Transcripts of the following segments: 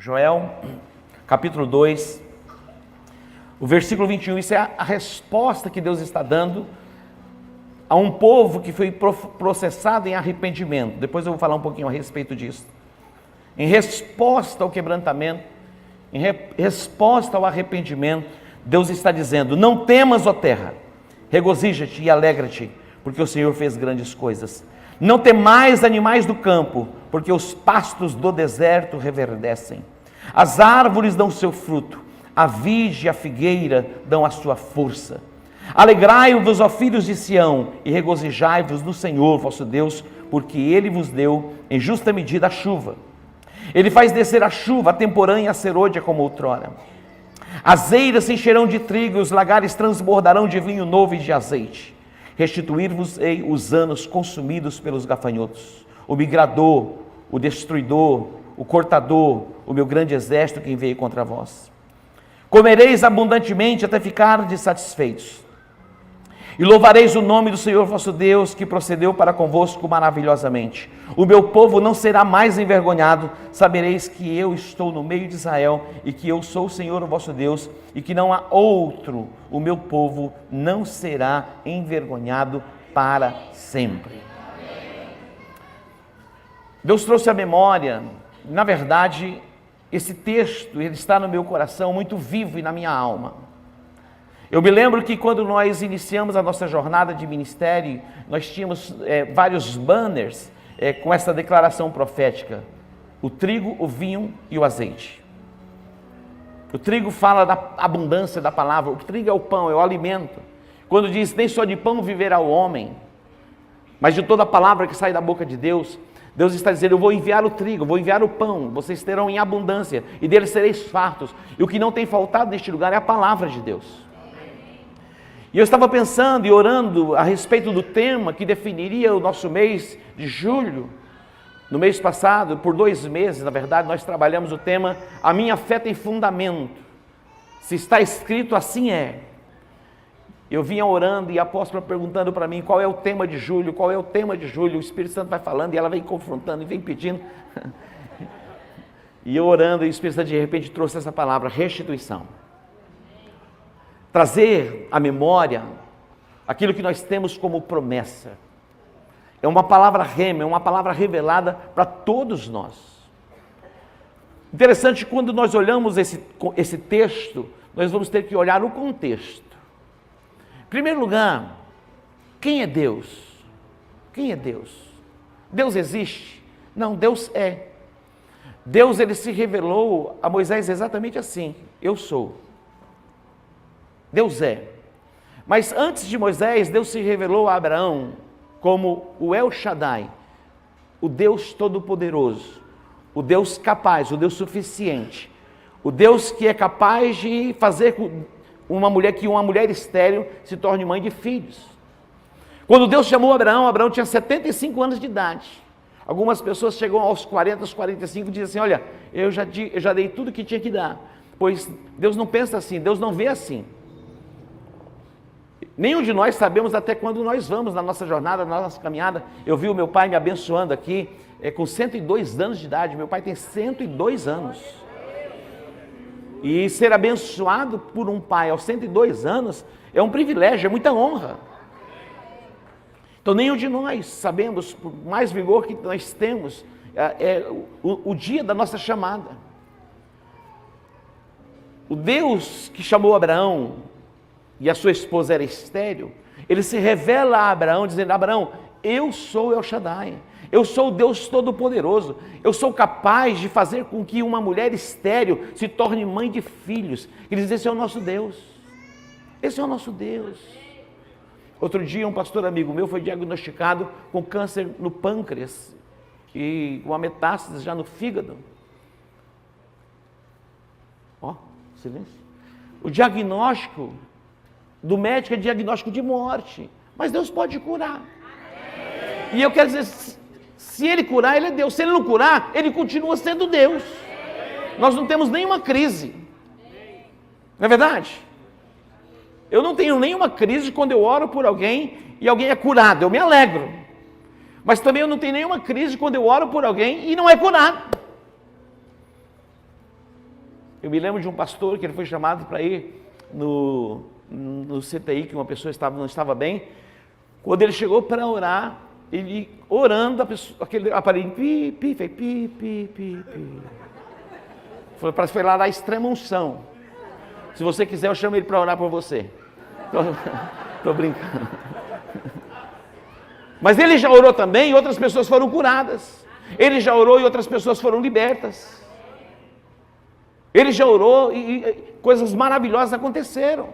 Joel, capítulo 2, o versículo 21, isso é a resposta que Deus está dando a um povo que foi processado em arrependimento. Depois eu vou falar um pouquinho a respeito disso. Em resposta ao quebrantamento, em resposta ao arrependimento, Deus está dizendo: não temas, ó terra, regozija-te e alegra-te, porque o Senhor fez grandes coisas. Não temais, animais do campo, porque os pastos do deserto reverdecem. As árvores dão seu fruto, a vide e a figueira dão a sua força. Alegrai-vos, ó filhos de Sião, e regozijai-vos no Senhor vosso Deus, porque Ele vos deu em justa medida a chuva. Ele faz descer a chuva, a temporã e a serôdia como outrora. As eiras se encherão de trigo, e os lagares transbordarão de vinho novo e de azeite. Restituir-vos-ei os anos consumidos pelos gafanhotos, o migrador, o destruidor, o cortador, o meu grande exército que veio contra vós. Comereis abundantemente até ficardes satisfeitos. E louvareis o nome do Senhor vosso Deus, que procedeu para convosco maravilhosamente. O meu povo não será mais envergonhado. Sabereis que eu estou no meio de Israel, e que eu sou o Senhor o vosso Deus, e que não há outro. O meu povo não será envergonhado para sempre. Deus trouxe à memória, na verdade, esse texto, ele está no meu coração muito vivo e na minha alma. Eu me lembro que quando nós iniciamos a nossa jornada de ministério, nós tínhamos vários banners com essa declaração profética: o trigo, o vinho e o azeite. O trigo fala da abundância da palavra, o trigo é o pão, é o alimento. Quando diz: nem só de pão viverá o homem, mas de toda a palavra que sai da boca de Deus, Deus está dizendo: eu vou enviar o trigo, vou enviar o pão, vocês terão em abundância, e deles sereis fartos. E o que não tem faltado neste lugar é a palavra de Deus. E eu estava pensando e orando a respeito do tema que definiria o nosso mês de julho. No mês passado, por 2 meses, na verdade, nós trabalhamos o tema: a minha fé tem fundamento. Se está escrito, assim é. Eu vinha orando e a apóstola perguntando para mim: qual é o tema de julho? Qual é o tema de julho? O Espírito Santo vai falando e ela vem confrontando e vem pedindo. E eu orando, e o Espírito Santo de repente trouxe essa palavra: restituição. Trazer à memória aquilo que nós temos como promessa. É uma palavra rema, é uma palavra revelada para todos nós. Interessante, quando nós olhamos esse texto, nós vamos ter que olhar o contexto. Em primeiro lugar, quem é Deus? Quem é Deus? Deus existe? Não, Deus é. Deus, ele se revelou a Moisés exatamente assim: eu sou. Deus é. Mas antes de Moisés, Deus se revelou a Abraão como o El Shaddai, o Deus Todo-Poderoso, o Deus capaz, o Deus suficiente, o Deus que é capaz de fazer que uma mulher estéril se torne mãe de filhos. Quando Deus chamou Abraão, Abraão tinha 75 anos de idade. Algumas pessoas chegam aos 40, aos 45 e dizem assim: olha, eu já dei tudo que tinha que dar. Pois Deus não pensa assim, Deus não vê assim. Nenhum de nós sabemos até quando nós vamos na nossa jornada, na nossa caminhada. Eu vi o meu pai me abençoando aqui, com 102 anos de idade. Meu pai tem 102 anos. E ser abençoado por um pai aos 102 anos é um privilégio, é muita honra. Então nenhum de nós sabemos, por mais vigor que nós temos, o dia da nossa chamada. O Deus que chamou Abraão, e a sua esposa era estéril, ele se revela a Abraão dizendo: Abraão, eu sou El Shaddai, eu sou o Deus Todo-Poderoso, eu sou capaz de fazer com que uma mulher estéril se torne mãe de filhos. Ele diz: esse é o nosso Deus, esse é o nosso Deus. Outro dia um pastor amigo meu foi diagnosticado com câncer no pâncreas e com uma metástase já no fígado. Ó, silêncio. O diagnóstico do médico é diagnóstico de morte, mas Deus pode curar. E eu quero dizer, se Ele curar, Ele é Deus. Se Ele não curar, Ele continua sendo Deus. Nós não temos nenhuma crise, não é verdade? Eu não tenho nenhuma crise quando eu oro por alguém e alguém é curado, eu me alegro. Mas também eu não tenho nenhuma crise quando eu oro por alguém e não é curado. Eu me lembro de um pastor que ele foi chamado para ir no CTI, que uma pessoa não estava bem. Quando ele chegou para orar, ele orando, aquele aparelho, fez pi. Foi lá da extrema unção. Se você quiser, eu chamo ele para orar por você. Estou brincando. Mas ele já orou também e outras pessoas foram curadas. Ele já orou e outras pessoas foram libertas. Ele já orou e coisas maravilhosas aconteceram.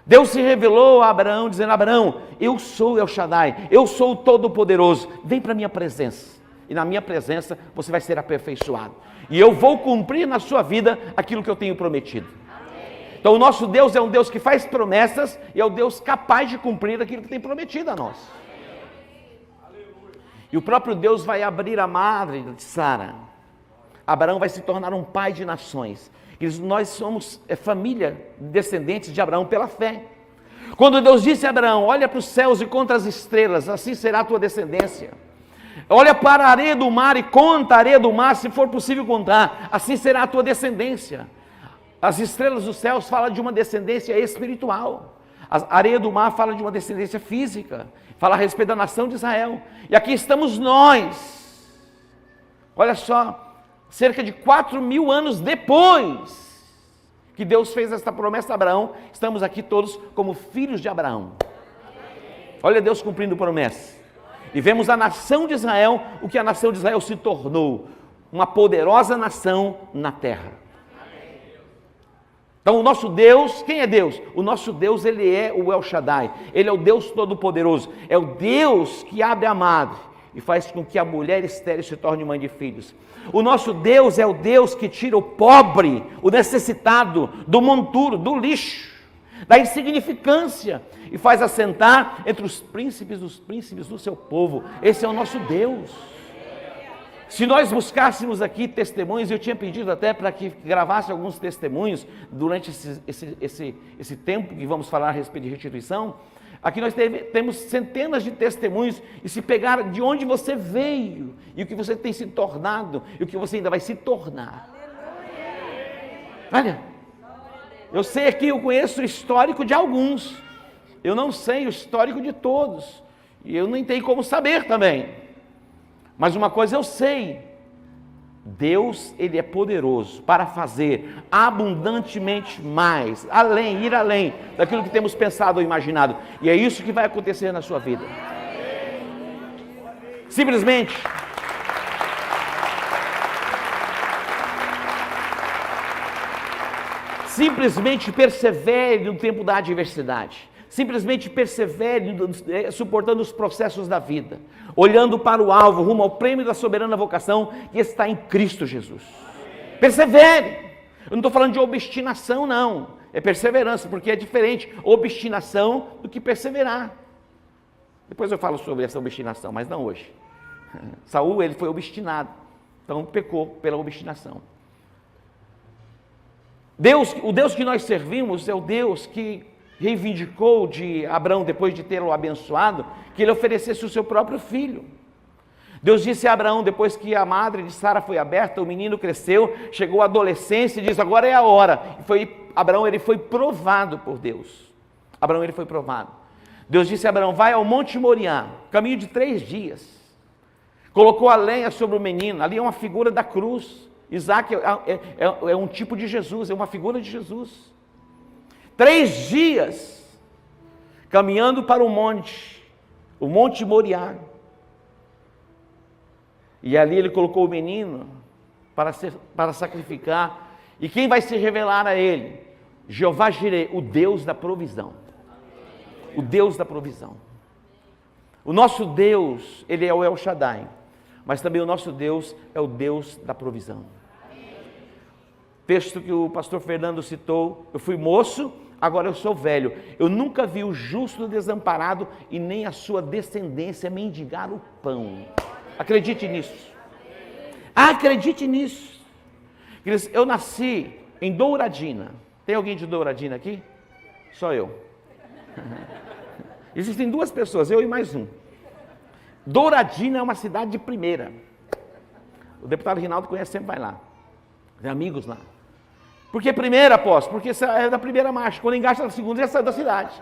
Deus se revelou a Abraão, dizendo: Abraão, eu sou El Shaddai, eu sou o Todo-Poderoso, vem para a minha presença, e na minha presença você vai ser aperfeiçoado, e eu vou cumprir na sua vida aquilo que eu tenho prometido. Então o nosso Deus é um Deus que faz promessas, e é o Deus capaz de cumprir aquilo que tem prometido a nós. E o próprio Deus vai abrir a madre de Sara. Abraão vai se tornar um pai de nações. Nós somos família, descendentes de Abraão pela fé. Quando Deus disse a Abraão: olha para os céus e conta as estrelas, assim será a tua descendência. Olha para a areia do mar e conta a areia do mar, se for possível contar, assim será a tua descendência. As estrelas dos céus falam de uma descendência espiritual. A areia do mar fala de uma descendência física, fala a respeito da nação de Israel. E aqui estamos nós. Olha só. Cerca de 4.000 anos depois que Deus fez esta promessa a Abraão, estamos aqui todos como filhos de Abraão. Olha Deus cumprindo promessa. E vemos a nação de Israel, o que a nação de Israel se tornou, uma poderosa nação na terra. Então o nosso Deus, quem é Deus? O nosso Deus, ele é o El Shaddai, ele é o Deus Todo-Poderoso, é o Deus que abre a madre e faz com que a mulher estéril se torne mãe de filhos. O nosso Deus é o Deus que tira o pobre, o necessitado, do monturo, do lixo, da insignificância, e faz assentar entre os príncipes dos príncipes do seu povo. Esse é o nosso Deus. Se nós buscássemos aqui testemunhos, eu tinha pedido até para que gravasse alguns testemunhos durante esse tempo que vamos falar a respeito de restituição. Aqui nós temos centenas de testemunhos, e se pegar de onde você veio, e o que você tem se tornado, e o que você ainda vai se tornar. Olha, eu sei aqui, eu conheço o histórico de alguns, eu não sei o histórico de todos, e eu nem tenho como saber também, mas uma coisa eu sei: Deus, ele é poderoso para fazer abundantemente mais, ir além daquilo que temos pensado ou imaginado. E é isso que vai acontecer na sua vida. Simplesmente persevere no tempo da adversidade. Simplesmente persevere suportando os processos da vida, olhando para o alvo, rumo ao prêmio da soberana vocação que está em Cristo Jesus. Persevere. Eu não estou falando de obstinação, não. É perseverança, porque é diferente obstinação do que perseverar. Depois eu falo sobre essa obstinação, mas não hoje. Saul, ele foi obstinado, então pecou pela obstinação. O Deus que nós servimos é o Deus que reivindicou de Abraão, depois de tê-lo abençoado, que ele oferecesse o seu próprio filho. Deus disse a Abraão, depois que a madre de Sara foi aberta, o menino cresceu, chegou à adolescência e diz: agora é a hora. Abraão, ele foi provado por Deus. Abraão, ele foi provado. Deus disse a Abraão: vai ao Monte Moriá, caminho de 3 dias. Colocou a lenha sobre o menino, ali é uma figura da cruz. Isaac é um tipo de Jesus, é uma figura de Jesus. 3 dias, caminhando para o Monte Moriá. E ali ele colocou o menino para sacrificar. E quem vai se revelar a ele? Jeová Jireh, o Deus da provisão. O Deus da provisão. O nosso Deus, ele é o El Shaddai, mas também o nosso Deus é o Deus da provisão. Texto que o pastor Fernando citou: eu fui moço, agora eu sou velho. Eu nunca vi o justo desamparado e nem a sua descendência mendigar o pão. Acredite nisso. Acredite nisso. Eu nasci em Douradina. Tem alguém de Douradina aqui? Só eu. Existem 2 pessoas, eu e mais um. Douradina é uma cidade de primeira. O deputado Rinaldo conhece, sempre vai lá. Tem amigos lá. Por que primeira, apóstolo? Porque essa é da primeira marcha. Quando engata na segunda, já sai da cidade.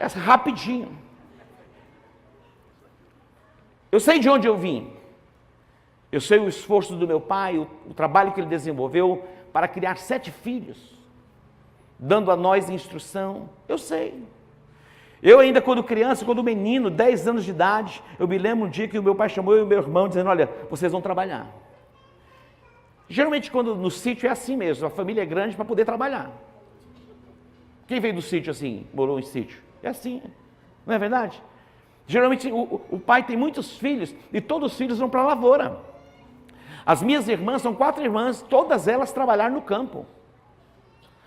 Essa rapidinho. Eu sei de onde eu vim. Eu sei o esforço do meu pai, o trabalho que ele desenvolveu para criar 7 filhos, dando a nós instrução. Eu sei. Eu ainda quando criança, quando menino, 10 anos de idade, eu me lembro um dia que o meu pai chamou eu e o meu irmão, dizendo, olha, vocês vão trabalhar. Geralmente quando no sítio é assim mesmo, a família é grande para poder trabalhar. Quem veio do sítio assim, morou em sítio? É assim, não é verdade? Geralmente o pai tem muitos filhos e todos os filhos vão para a lavoura. As minhas irmãs, são 4 irmãs, todas elas trabalharam no campo.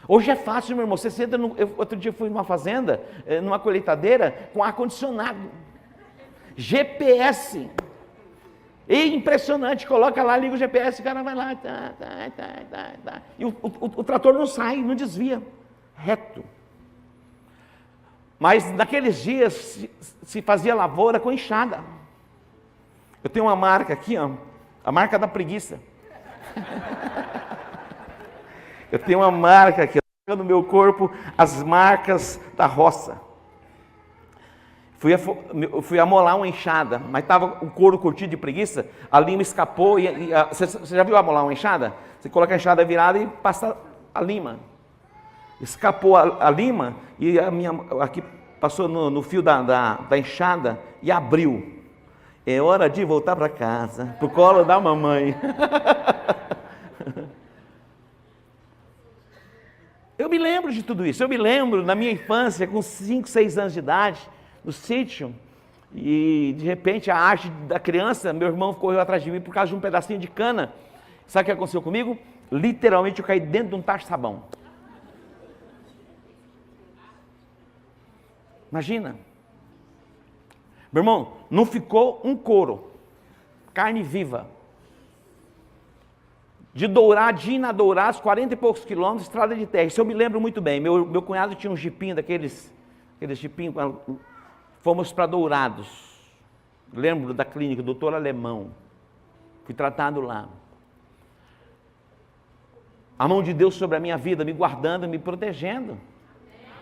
Hoje é fácil, meu irmão, você senta, outro dia eu fui numa fazenda, numa colheitadeira, com ar-condicionado, GPS, e impressionante, coloca lá, liga o GPS, o cara vai lá, e o trator não sai, não desvia, reto. Mas naqueles dias se fazia lavoura com enxada. Eu tenho uma marca aqui, ó, a marca da preguiça. Eu tenho uma marca aqui no meu corpo, as marcas da roça. Fui amolar uma enxada, mas estava o couro curtido de preguiça, a lima escapou. Você já viu amolar uma enxada? Você coloca a enxada virada e passa a lima. Escapou a lima e aqui passou no fio da enxada e abriu. É hora de voltar para casa, para o colo da mamãe. Eu me lembro de tudo isso, eu me lembro na minha infância, com 5, 6 anos de idade, no sítio, e de repente a arte da criança, meu irmão correu atrás de mim por causa de um pedacinho de cana. Sabe o que aconteceu comigo? Literalmente eu caí dentro de um tacho de sabão. Imagina. Meu irmão, não ficou um couro, carne viva. De Douradina a Dourados, 40 e poucos quilômetros, estrada de terra. Isso eu me lembro muito bem. Meu cunhado tinha um jipinho daqueles jipinhos. Fomos para Dourados. Lembro da clínica, doutor Alemão. Fui tratado lá. A mão de Deus sobre a minha vida, me guardando, me protegendo.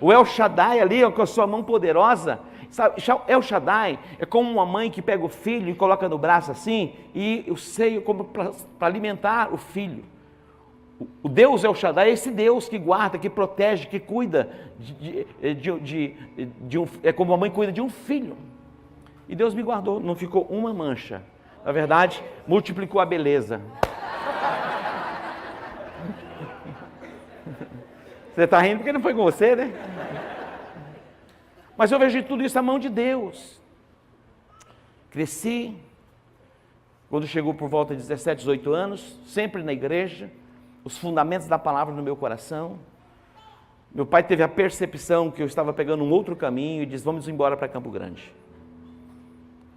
O El Shaddai ali, com a sua mão poderosa. Sabe, El Shaddai é como uma mãe que pega o filho e coloca no braço assim, e o seio como para alimentar o filho. O Deus El Shaddai é esse Deus que guarda, que protege, que cuida, é como a mãe cuida de um filho. E Deus me guardou, não ficou uma mancha. Na verdade, multiplicou a beleza. Você está rindo porque não foi com você, né? Mas eu vejo tudo isso na mão de Deus. Cresci, quando chegou por volta de 17, 18 anos, sempre na igreja, os fundamentos da palavra no meu coração. Meu pai teve a percepção que eu estava pegando um outro caminho e disse, vamos embora para Campo Grande.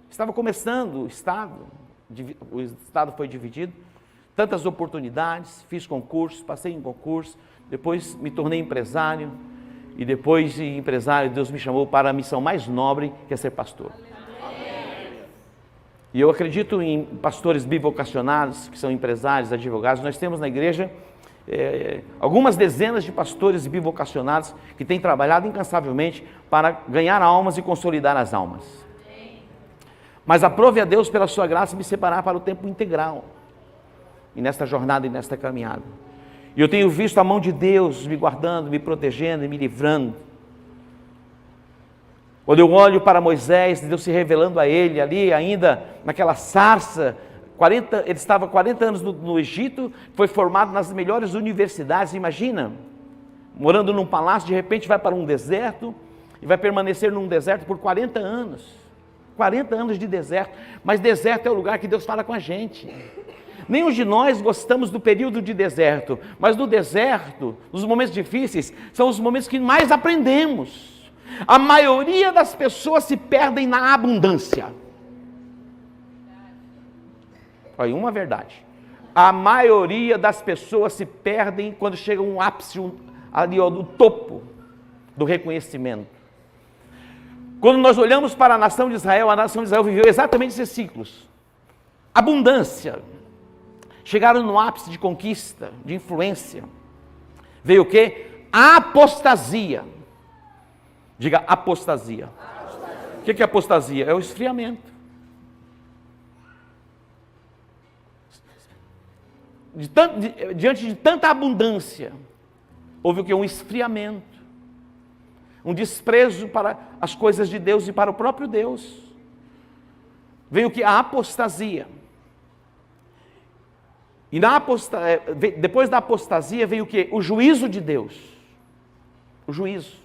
Estava começando o estado foi dividido, tantas oportunidades, fiz concursos, passei em concurso, depois me tornei empresário, e depois de empresário, Deus me chamou para a missão mais nobre, que é ser pastor. E eu acredito em pastores bivocacionados, que são empresários, advogados. Nós temos na igreja algumas dezenas de pastores bivocacionados que têm trabalhado incansavelmente para ganhar almas e consolidar as almas. Mas aprove a Deus, pela sua graça, me separar para o tempo integral. E nesta jornada e nesta caminhada. E eu tenho visto a mão de Deus me guardando, me protegendo e me livrando. Quando eu olho para Moisés, Deus se revelando a ele ali, ainda naquela sarça, ele estava 40 anos no Egito, foi formado nas melhores universidades, imagina, morando num palácio, de repente vai para um deserto, e vai permanecer num deserto por 40 anos. 40 anos de deserto, mas deserto é o lugar que Deus fala com a gente. Nenhum de nós gostamos do período de deserto, mas no deserto, nos momentos difíceis, são os momentos que mais aprendemos. A maioria das pessoas se perdem na abundância. Olha, uma verdade. A maioria das pessoas se perdem quando chega um ápice, ali ó, no topo do reconhecimento. Quando nós olhamos para a nação de Israel viveu exatamente esses ciclos. Abundância. Chegaram no ápice de conquista, de influência. Veio o quê? Apostasia. Diga apostasia. O que é apostasia? É o esfriamento. Diante de tanta abundância, houve o que? Um esfriamento, um desprezo para as coisas de Deus e para o próprio Deus. Veio o que? A apostasia. E depois da apostasia veio o que? O juízo de Deus. O juízo.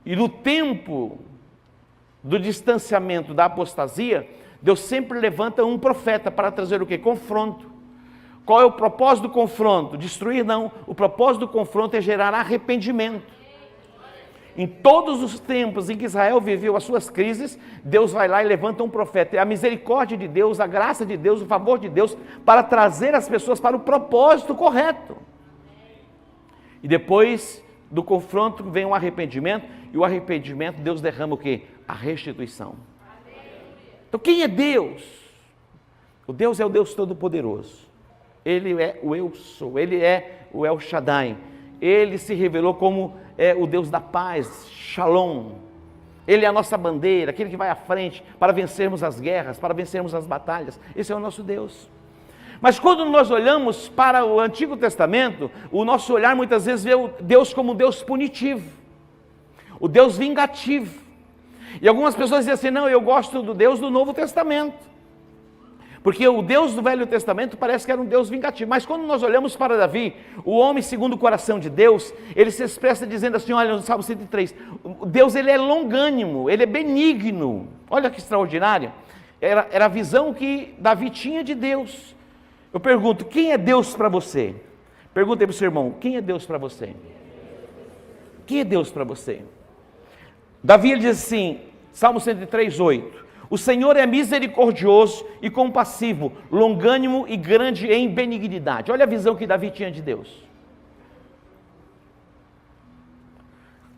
E no tempo do distanciamento da apostasia, Deus sempre levanta um profeta para trazer o quê? Confronto. Qual é o propósito do confronto? Destruir não. O propósito do confronto é gerar arrependimento. Em todos os tempos em que Israel viveu as suas crises, Deus vai lá e levanta um profeta. É a misericórdia de Deus, a graça de Deus, o favor de Deus, para trazer as pessoas para o propósito correto. E depois do confronto vem um arrependimento, e o arrependimento Deus derrama o quê? A restituição. Então quem é Deus? O Deus é o Deus Todo-Poderoso. Ele é o Eu Sou, Ele é o El Shaddai. Ele se revelou como o Deus da paz, Shalom. Ele é a nossa bandeira, aquele que vai à frente para vencermos as guerras, para vencermos as batalhas. Esse é o nosso Deus. Mas quando nós olhamos para o Antigo Testamento, o nosso olhar muitas vezes vê o Deus como um Deus punitivo, o Deus vingativo. E algumas pessoas dizem assim, não, eu gosto do Deus do Novo Testamento, porque o Deus do Velho Testamento parece que era um Deus vingativo. Mas quando nós olhamos para Davi, o homem segundo o coração de Deus, ele se expressa dizendo assim, olha no Salmo 103, Deus ele é longânimo, ele é benigno. Olha que extraordinário, era a visão que Davi tinha de Deus. Eu pergunto, quem é Deus para você? Pergunta aí para o seu irmão, quem é Deus para você? Quem é Deus para você? Davi ele diz assim, Salmo 103, 8, o Senhor é misericordioso e compassivo, longânimo e grande em benignidade. Olha a visão que Davi tinha de Deus.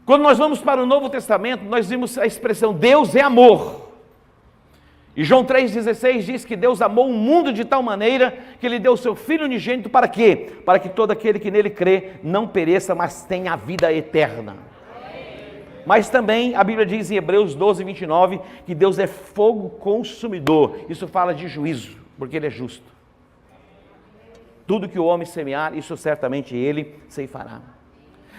Quando nós vamos para o Novo Testamento, nós vimos a expressão Deus é amor. E João 3,16 diz que Deus amou o mundo de tal maneira que Ele deu o seu Filho unigênito para quê? Para que todo aquele que nele crê não pereça, mas tenha a vida eterna. Mas também a Bíblia diz em Hebreus 12, 29, que Deus é fogo consumidor. Isso fala de juízo, porque Ele é justo. Tudo que o homem semear, isso certamente Ele ceifará.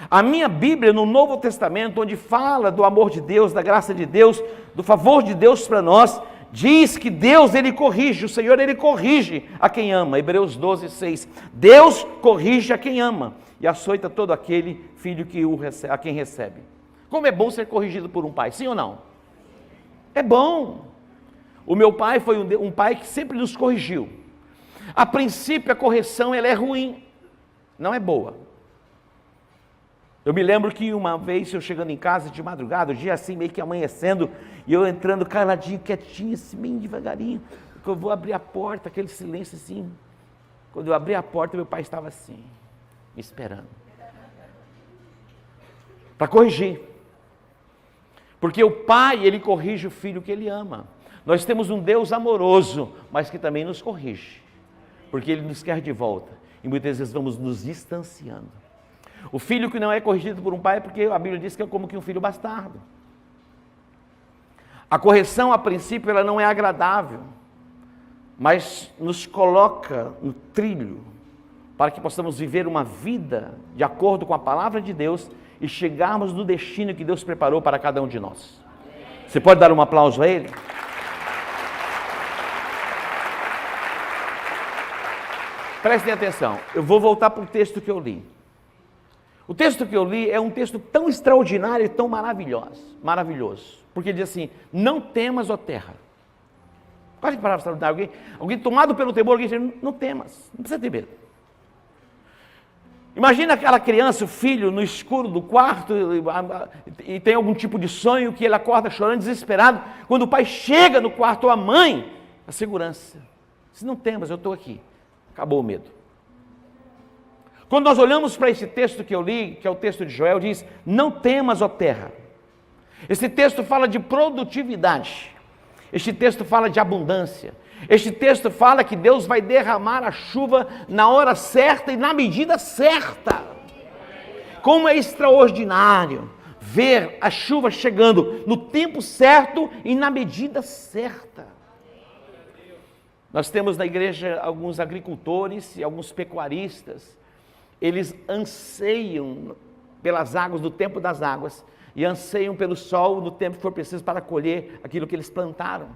A minha Bíblia no Novo Testamento, onde fala do amor de Deus, da graça de Deus, do favor de Deus para nós, diz que Deus Ele corrige, o Senhor Ele corrige a quem ama. Hebreus 12, 6. Deus corrige a quem ama e açoita todo aquele filho que a quem recebe. Como é bom ser corrigido por um pai, sim ou não? É bom. O meu pai foi um pai que sempre nos corrigiu. A princípio a correção ela é ruim, não é boa. Eu me lembro que uma vez eu chegando em casa de madrugada, o dia assim meio que amanhecendo, e eu entrando caladinho, quietinho, assim, bem devagarinho, porque eu vou abrir a porta, aquele silêncio assim. Quando eu abri a porta, meu pai estava assim, me esperando. Para corrigir. Porque o pai, ele corrige o filho que ele ama. Nós temos um Deus amoroso, mas que também nos corrige. Porque ele nos quer de volta. E muitas vezes vamos nos distanciando. O filho que não é corrigido por um pai é porque a Bíblia diz que é como que um filho bastardo. A correção, a princípio, ela não é agradável, mas nos coloca no trilho para que possamos viver uma vida de acordo com a palavra de Deus e chegarmos no destino que Deus preparou para cada um de nós. Você pode dar um aplauso a Ele? Prestem atenção, eu vou voltar para o texto que eu li. O texto que eu li é um texto tão extraordinário e tão maravilhoso, porque diz assim, não temas, ó terra. Quase que palavra extraordinária, alguém tomado pelo temor, alguém diz, não temas, não precisa ter medo. Imagina aquela criança, o filho, no escuro do quarto, e tem algum tipo de sonho que ele acorda chorando, desesperado, quando o pai chega no quarto, ou a mãe, a segurança. Se não temas, eu estou aqui. Acabou o medo. Quando nós olhamos para esse texto que eu li, que é o texto de Joel, diz, não temas, ó terra. Esse texto fala de produtividade. Este texto fala de abundância. Este texto fala que Deus vai derramar a chuva na hora certa e na medida certa. Como é extraordinário ver a chuva chegando no tempo certo e na medida certa. Nós temos na igreja alguns agricultores e alguns pecuaristas. Eles anseiam pelas águas, no tempo das águas, e anseiam pelo sol no tempo que for preciso para colher aquilo que eles plantaram.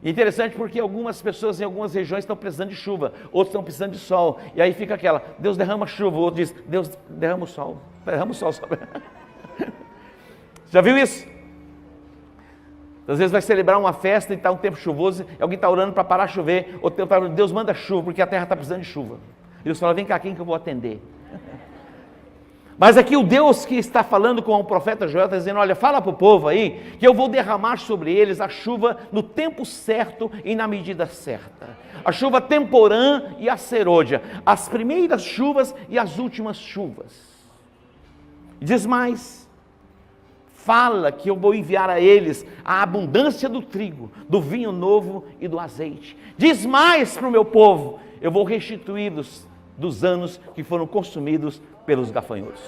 Interessante porque algumas pessoas em algumas regiões estão precisando de chuva, outros estão precisando de sol, e aí fica aquela, Deus derrama chuva, o outro diz, Deus derrama o sol sobre. Já viu isso? Às vezes vai celebrar uma festa e está um tempo chuvoso, e alguém está orando para parar de chover, outro está orando, Deus manda chuva, porque a terra está precisando de chuva. E Deus fala, vem cá, quem que eu vou atender? Mas aqui o Deus que está falando com o profeta Joel está dizendo, olha, fala para o povo aí, que eu vou derramar sobre eles a chuva no tempo certo e na medida certa. A chuva temporã e a serôdia, as primeiras chuvas e as últimas chuvas. Diz mais, fala que eu vou enviar a eles a abundância do trigo, do vinho novo e do azeite. Diz mais para o meu povo, eu vou restituí-los dos anos que foram consumidos pelos gafanhotos.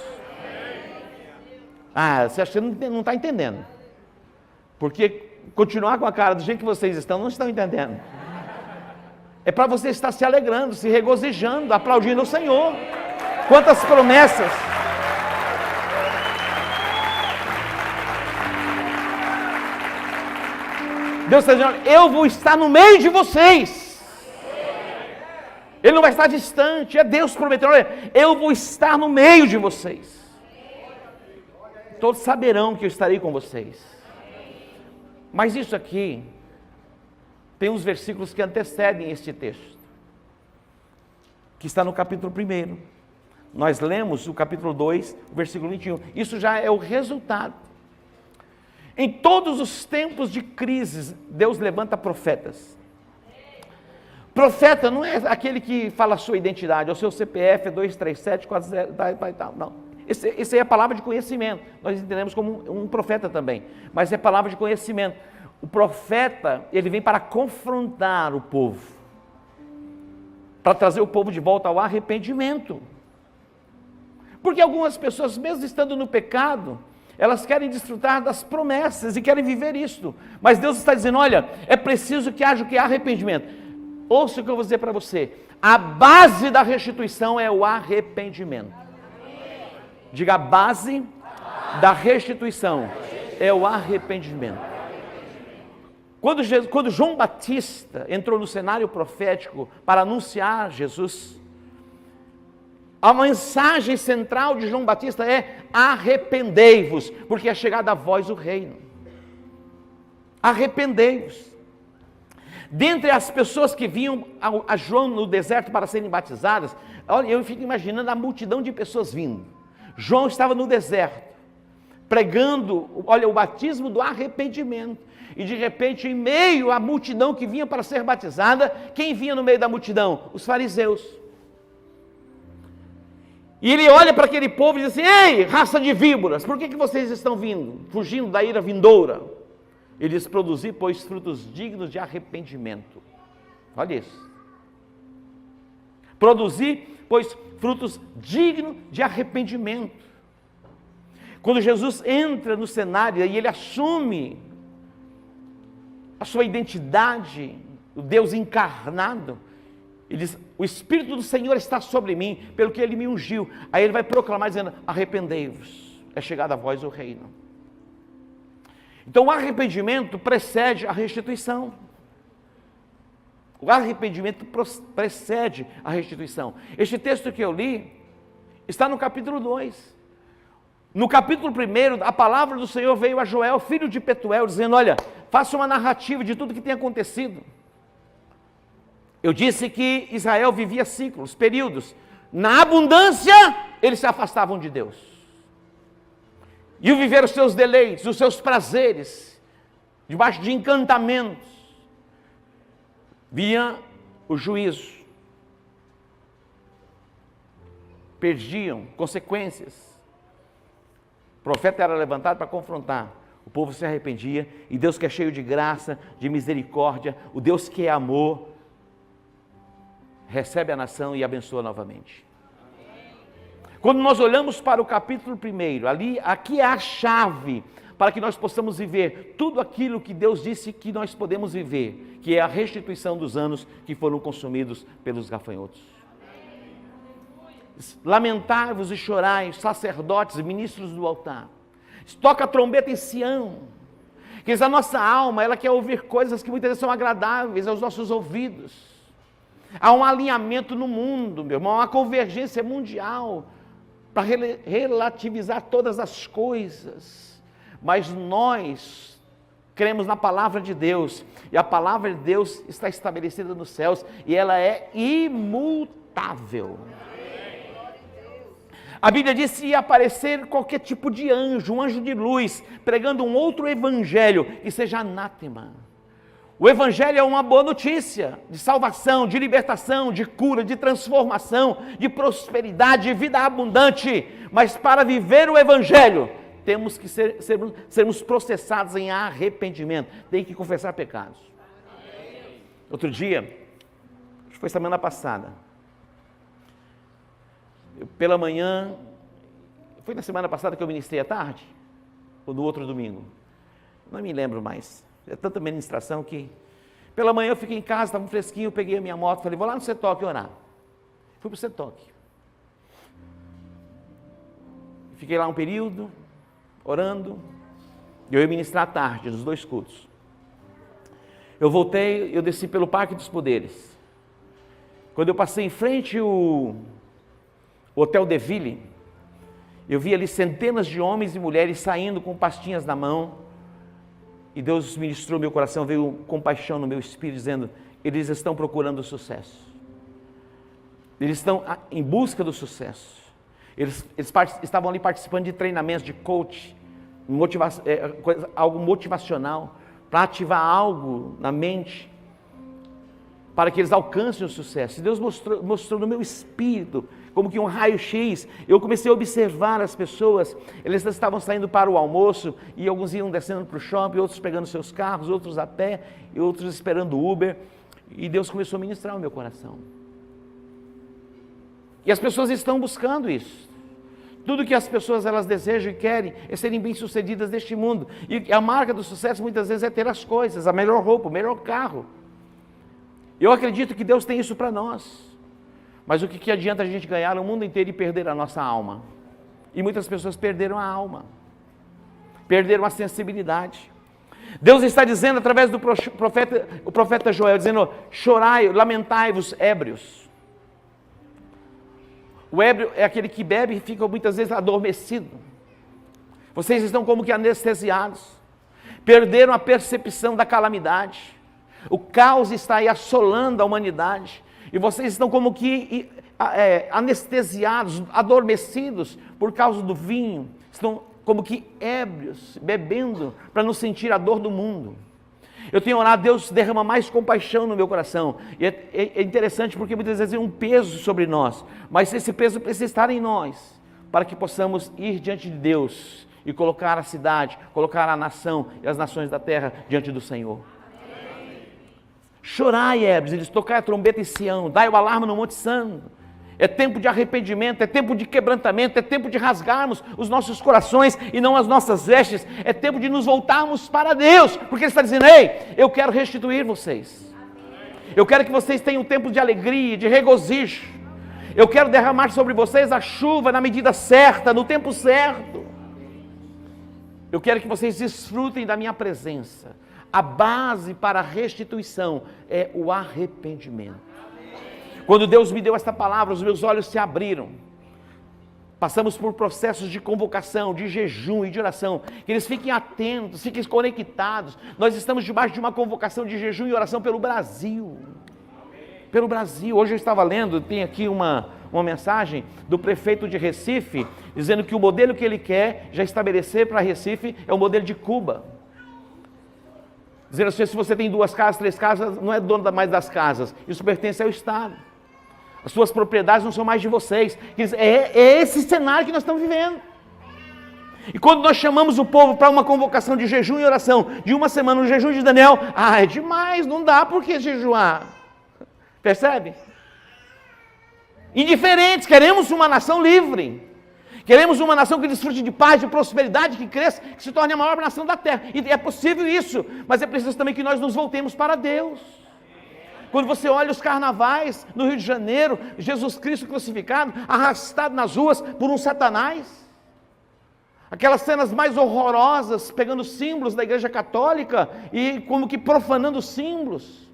Você acha que não está entendendo? Porque continuar com a cara do jeito que vocês estão, não estão entendendo. É para você estar se alegrando, se regozijando, aplaudindo o Senhor. Quantas promessas! Deus está dizendo, eu vou estar no meio de vocês. Ele não vai estar distante, é Deus prometendo, olha, eu vou estar no meio de vocês. Todos saberão que eu estarei com vocês. Mas isso aqui, tem uns versículos que antecedem este texto, que está no capítulo 1. Nós lemos o capítulo 2, o versículo 21. Isso já é o resultado. Em todos os tempos de crises, Deus levanta profetas. Profeta não é aquele que fala a sua identidade, o seu CPF é 23740, tal, não. Esse é a palavra de conhecimento, nós entendemos como um profeta também, mas é palavra de conhecimento. O profeta, ele vem para confrontar o povo, para trazer o povo de volta ao arrependimento. Porque algumas pessoas, mesmo estando no pecado, elas querem desfrutar das promessas e querem viver isto, mas Deus está dizendo, olha, é preciso que haja o que? Arrependimento. Ouça o que eu vou dizer para você, a base da restituição é o arrependimento. Diga, a base da restituição é o arrependimento. Quando João Batista entrou no cenário profético para anunciar Jesus, a mensagem central de João Batista é arrependei-vos, porque é chegada a vós o reino. Arrependei-vos. Dentre as pessoas que vinham a João no deserto para serem batizadas, olha, eu fico imaginando a multidão de pessoas vindo. João estava no deserto, pregando, olha, o batismo do arrependimento. E de repente, em meio à multidão que vinha para ser batizada, quem vinha no meio da multidão? Os fariseus. E ele olha para aquele povo e diz assim, ei, raça de víboras, por que vocês estão vindo, fugindo da ira vindoura? Ele diz, produzir, pois, frutos dignos de arrependimento. Olha isso. Produzir, pois, frutos dignos de arrependimento. Quando Jesus entra no cenário e ele assume a sua identidade, o Deus encarnado, ele diz, o Espírito do Senhor está sobre mim, pelo que ele me ungiu. Aí ele vai proclamar dizendo, arrependei-vos, é chegado a vós o reino. Então o arrependimento precede a restituição. O arrependimento precede a restituição. Este texto que eu li está no capítulo 2. No capítulo 1, a palavra do Senhor veio a Joel, filho de Petuel, dizendo, olha, faça uma narrativa de tudo que tem acontecido. Eu disse que Israel vivia ciclos, períodos. Na abundância, eles se afastavam de Deus. E viver os seus deleites, os seus prazeres, debaixo de encantamentos, vinha o juízo, perdiam consequências. O profeta era levantado para confrontar. O povo se arrependia, e Deus que é cheio de graça, de misericórdia, o Deus que é amor, recebe a nação e abençoa novamente. Quando nós olhamos para o capítulo 1, aqui é a chave para que nós possamos viver tudo aquilo que Deus disse que nós podemos viver, que é a restituição dos anos que foram consumidos pelos gafanhotos. Lamentai-vos e chorai, sacerdotes e ministros do altar. Toca a trombeta em Sião. Que a nossa alma, ela quer ouvir coisas que muitas vezes são agradáveis aos nossos ouvidos. Há um alinhamento no mundo, meu irmão, uma convergência mundial para relativizar todas as coisas. Mas nós cremos na palavra de Deus, e a palavra de Deus está estabelecida nos céus, e ela é imutável. A Bíblia diz que ia aparecer qualquer tipo de anjo, um anjo de luz, pregando um outro evangelho, que seja anátema. O evangelho é uma boa notícia, de salvação, de libertação, de cura, de transformação, de prosperidade, de vida abundante. Mas para viver o evangelho, temos que sermos processados em arrependimento, tem que confessar pecados. Outro dia, acho que foi semana passada, pela manhã, foi na semana passada que eu ministrei à tarde? Ou no outro domingo? Não me lembro mais, é tanta ministração que... Pela manhã eu fiquei em casa, estava fresquinho, eu peguei a minha moto, falei, vou lá no Setoc orar. Fui para o Setoc. Fiquei lá um período, orando, e eu ia ministrar à tarde, nos 2 cultos. Eu voltei, eu desci pelo Parque dos Poderes. Quando eu passei em frente o Hotel de Ville, eu vi ali centenas de homens e mulheres saindo com pastinhas na mão, e Deus ministrou meu coração, veio compaixão no meu espírito, dizendo, eles estão procurando o sucesso, eles estão em busca do sucesso, eles estavam ali participando de treinamentos de coach, algo motivacional, para ativar algo na mente, para que eles alcancem o sucesso. E Deus mostrou no meu espírito, como que um raio-x, eu comecei a observar as pessoas, eles estavam saindo para o almoço, e alguns iam descendo para o shopping, outros pegando seus carros, outros a pé, e outros esperando o Uber, e Deus começou a ministrar o meu coração. E as pessoas estão buscando isso. Tudo que as pessoas elas desejam e querem é serem bem-sucedidas neste mundo. E a marca do sucesso muitas vezes é ter as coisas, a melhor roupa, o melhor carro. Eu acredito que Deus tem isso para nós. Mas o que adianta a gente ganhar o mundo inteiro e perder a nossa alma? E muitas pessoas perderam a alma, perderam a sensibilidade. Deus está dizendo através do profeta Joel, dizendo, chorai, lamentai-vos, ébrios. O ébrio é aquele que bebe e fica muitas vezes adormecido. Vocês estão como que anestesiados, perderam a percepção da calamidade. O caos está aí assolando a humanidade, e vocês estão como que anestesiados, adormecidos por causa do vinho, estão como que ébrios, bebendo para não sentir a dor do mundo. Eu tenho orado, Deus derrama mais compaixão no meu coração, e é interessante porque muitas vezes é um peso sobre nós, mas esse peso precisa estar em nós, para que possamos ir diante de Deus, e colocar a cidade, colocar a nação e as nações da terra diante do Senhor. Chorai, ébrios, eles tocai a trombeta em Sião, dai o alarme no Monte Santo. É tempo de arrependimento, é tempo de quebrantamento, é tempo de rasgarmos os nossos corações e não as nossas vestes. É tempo de nos voltarmos para Deus, porque Ele está dizendo, ei, eu quero restituir vocês. Eu quero que vocês tenham um tempo de alegria, de regozijo. Eu quero derramar sobre vocês a chuva na medida certa, no tempo certo. Eu quero que vocês desfrutem da minha presença. A base para a restituição é o arrependimento. Quando Deus me deu esta palavra, os meus olhos se abriram. Passamos por processos de convocação, de jejum e de oração. Que eles fiquem atentos, fiquem conectados. Nós estamos debaixo de uma convocação de jejum e oração pelo Brasil. Pelo Brasil. Hoje eu estava lendo, tem aqui uma mensagem do prefeito de Recife, dizendo que o modelo que ele quer já estabelecer para Recife é o modelo de Cuba. Dizendo assim, se você tem 2 casas, 3 casas, não é dono mais das casas, isso pertence ao Estado. As suas propriedades não são mais de vocês. É esse cenário que nós estamos vivendo. E quando nós chamamos o povo para uma convocação de jejum e oração, de uma semana, no jejum de Daniel, é demais, não dá por que jejuar. Percebe? Indiferentes, queremos uma nação livre. Queremos uma nação que desfrute de paz, de prosperidade, que cresça, que se torne a maior nação da terra. E é possível isso, mas é preciso também que nós nos voltemos para Deus. Quando você olha os carnavais no Rio de Janeiro, Jesus Cristo crucificado, arrastado nas ruas por um Satanás. Aquelas cenas mais horrorosas, pegando símbolos da Igreja Católica e como que profanando os símbolos.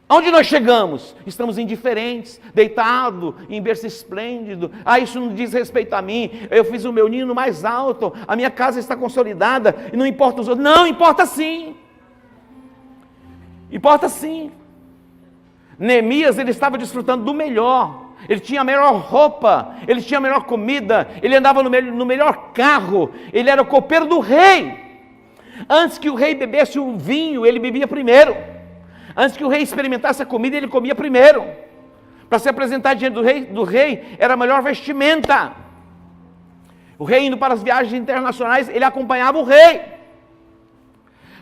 Aonde nós chegamos? Estamos indiferentes, deitados em berço esplêndido. Isso não diz respeito a mim, eu fiz o meu ninho mais alto, a minha casa está consolidada, e não importa os outros. Não, importa sim. Importa sim. Neemias, ele estava desfrutando do melhor. Ele tinha a melhor roupa, ele tinha a melhor comida, ele andava no melhor carro, ele era o copeiro do rei. Antes que o rei bebesse o vinho, ele bebia primeiro. Antes que o rei experimentasse a comida, ele comia primeiro. Para se apresentar diante do rei, era a melhor vestimenta. O rei indo para as viagens internacionais, ele acompanhava o rei.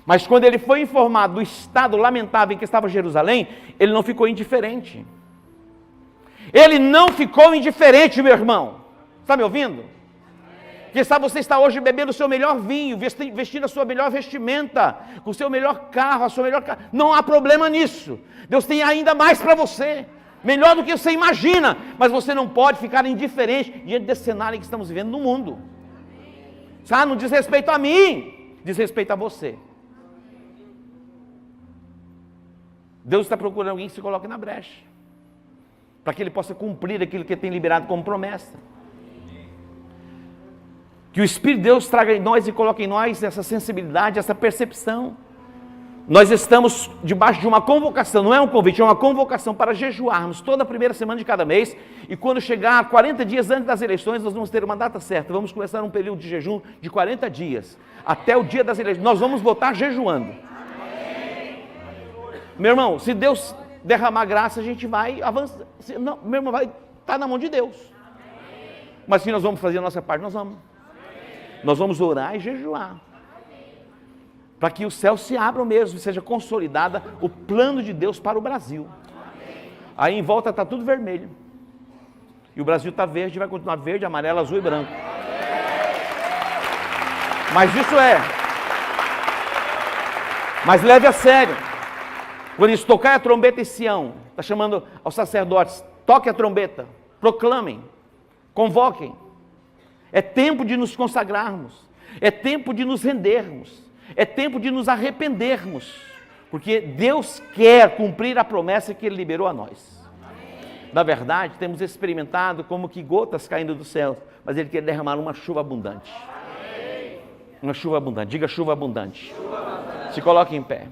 Mas quando ele foi informado do estado lamentável em que estava Jerusalém, ele não ficou indiferente. Ele não ficou indiferente, meu irmão. Está me ouvindo? Quem sabe você está hoje bebendo o seu melhor vinho, vestindo a sua melhor vestimenta, com o seu melhor carro, a sua melhor casa. Não há problema nisso. Deus tem ainda mais para você. Melhor do que você imagina. Mas você não pode ficar indiferente diante desse cenário que estamos vivendo no mundo. Sabe? Não diz respeito a mim, diz respeito a você. Deus está procurando alguém que se coloque na brecha, para que Ele possa cumprir aquilo que Ele tem liberado como promessa. Que o Espírito de Deus traga em nós e coloque em nós essa sensibilidade, essa percepção. Nós estamos debaixo de uma convocação, não é um convite, é uma convocação para jejuarmos toda a primeira semana de cada mês. E quando chegar 40 dias antes das eleições, nós vamos ter uma data certa. Vamos começar um período de jejum de 40 dias, até o dia das eleições. Nós vamos votar jejuando. Meu irmão, se Deus derramar graça, a gente vai avançar. Não, meu irmão, vai estar na mão de Deus. Mas se nós vamos fazer a nossa parte, nós vamos. Nós vamos orar e jejuar, para que os céus se abram mesmo, e seja consolidada o plano de Deus para o Brasil. Aí em volta está tudo vermelho, e o Brasil está verde, vai continuar verde, amarelo, azul e branco. Mas isso mas leve a sério. Quando eles tocarem a trombeta em Sião, está chamando aos sacerdotes, toquem a trombeta, proclamem, convoquem. É tempo de nos consagrarmos, é tempo de nos rendermos, é tempo de nos arrependermos, porque Deus quer cumprir a promessa que Ele liberou a nós. Na verdade, temos experimentado como que gotas caindo do céu, mas Ele quer derramar uma chuva abundante. Uma chuva abundante, diga chuva abundante. Se coloque em pé.